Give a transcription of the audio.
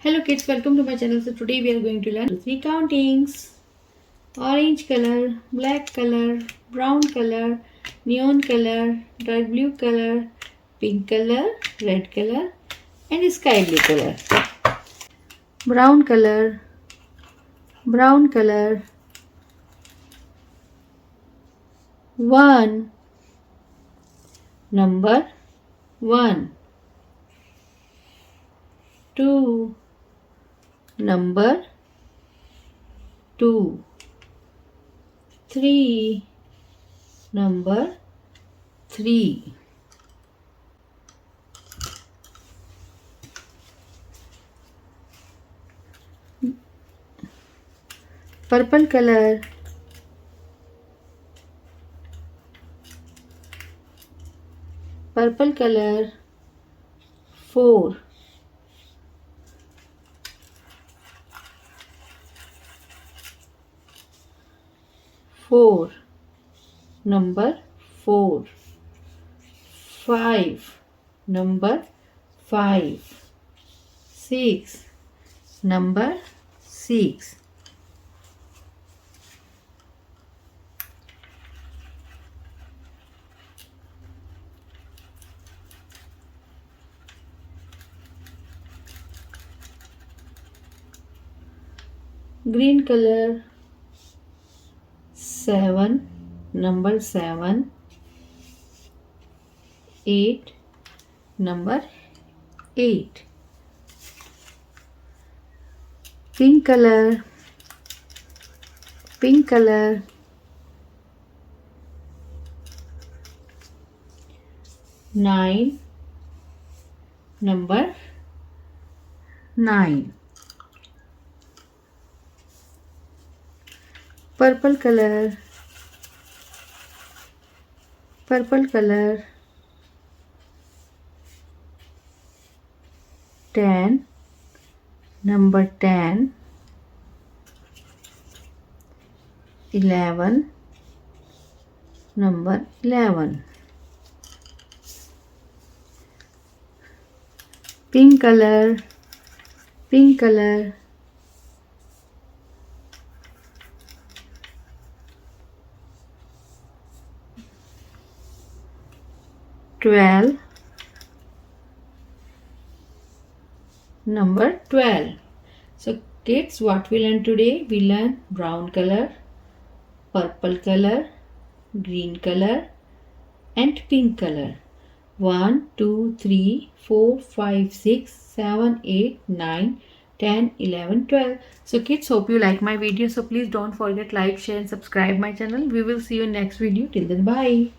Hello kids, welcome to my channel. So today we are going to learn three countings. Orange color, black color, brown color, neon color, dark blue color, pink color, red color and sky blue color. Brown color, brown color. 1. Number 1. 2. Number 2. 3. Number 3. Purple color, purple color. 4. Number 4. 5. Number 5. 6. Number 6. Green color. 7. Number 7. 8. Number 8. Pink color, pink color. 9. Number 9. Purple color, purple color. 10. Number 10. 11. Number 11. Pink color, pink color. 12. Number 12. So kids, what we learn today? We learn brown color, purple color, green color and pink color. 1, 2, 3, 4, 5, 6, 7, 8, 9, 10, 11, 12. So kids, hope you like my video. So please don't forget like, share and subscribe my channel. We will see you in next video. Till then, bye.